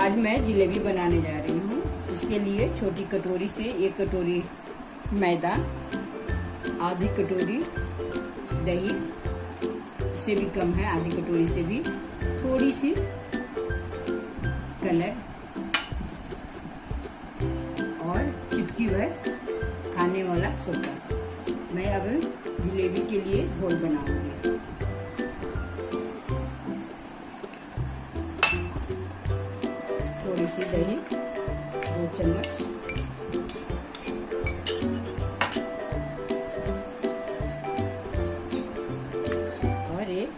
आज मैं जलेबी बनाने जा रही हूँ। इसके लिए छोटी कटोरी से 1 कटोरी मैदा, आधी कटोरी दही, से भी कम है, आधी कटोरी से भी थोड़ी सी कलर और चुटकी भर खाने वाला सोडा। मैं अब जलेबी के लिए घोल बनाऊंगी। थोड़ी सी दही, 2 चम्मच, और एक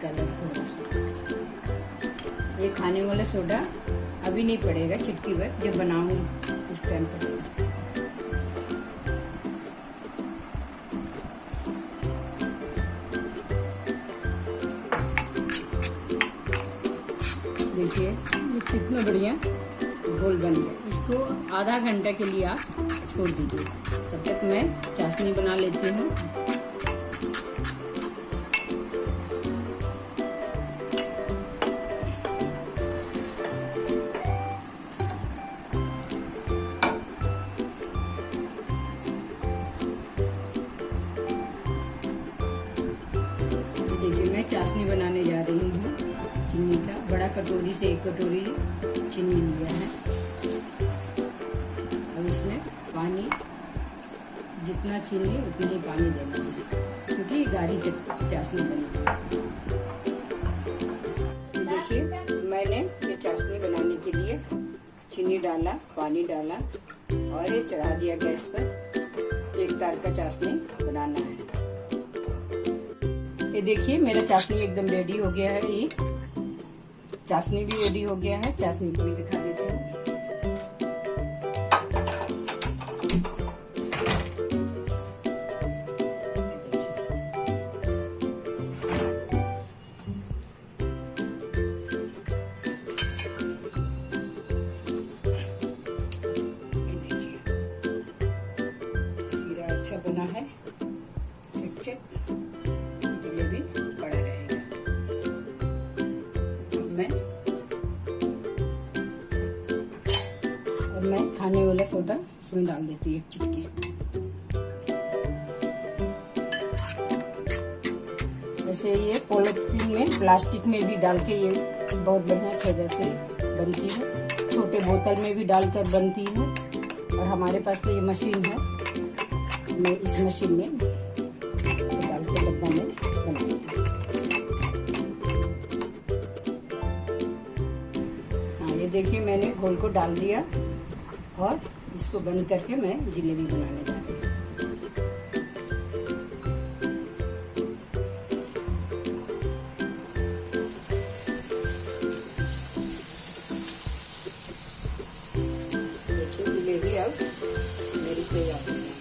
कलर थोड़ा सा। ये खाने वाला सोडा अभी नहीं पड़ेगा, चुटकी भर जब बनाऊंगी उस टाइम पड़ेगा। देखिए ये कितना बढ़िया घोल बन गया। इसको आधा घंटा के लिए आप छोड़ दीजिए। तब तक मैं चाशनी बना लेती हूँ। देखिए मैं चाशनी बनाने जा रही हूँ। चीनी का बड़ा कटोरी से 1 कटोरी चीनी लिया है। अब इसमें पानी, जितना चीनी उतना ही पानी देना है, क्योंकि गाढ़ी चाशनी बनेगी। देखिए मैंने ये चाशनी बनाने के लिए चीनी डाला, पानी डाला और ये चढ़ा दिया गैस पर। 1 तार का चाशनी बनाना है। ये देखिए मेरा चाशनी एकदम रेडी हो गया है। ये चाशनी भी रेडी हो गया है। चाशनी को भी दिखा देती हूँ। ये देखिए सीरा अच्छा बना है, चट जलेबी कड़ा रहेगा। मैं खाने वाला सोडा इसमें डाल देती हूँ 1 चुटकी। वैसे ये पॉलिथीन में, प्लास्टिक में भी डाल के ये बहुत बढ़िया तरह से बनती है। छोटे बोतल में भी डालकर बनती है। और हमारे पास तो ये मशीन है, मैं इस मशीन में डाल के डब्बा में बनाती हूँ। हाँ ये देखिए मैंने घोल को डाल दिया और इसको बंद करके मैं जलेबी बनाने जा रही हूँ। देखिए जलेबी अब मेरी तैयार हो गई।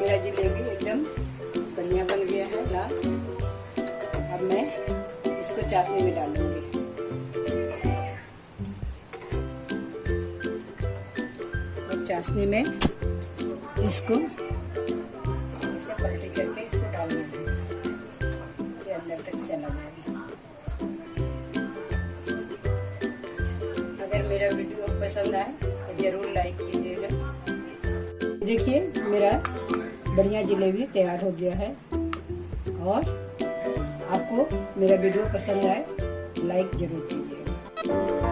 मेरा जलेबी एकदम बढ़िया बन गया है लाल। अब मैं इसको चाशनी में डाल दूंगी। और चाशनी में इसको इसे पलटी करके इसको डालना है, ये अंदर तक चला जाएगा। अगर मेरा वीडियो पसंद आए तो जरूर लाइक कीजिएगा। देखिए मेरा बढ़िया जलेबी तैयार हो गया है। और आपको मेरा वीडियो पसंद आए लाइक जरूर कीजिएगा।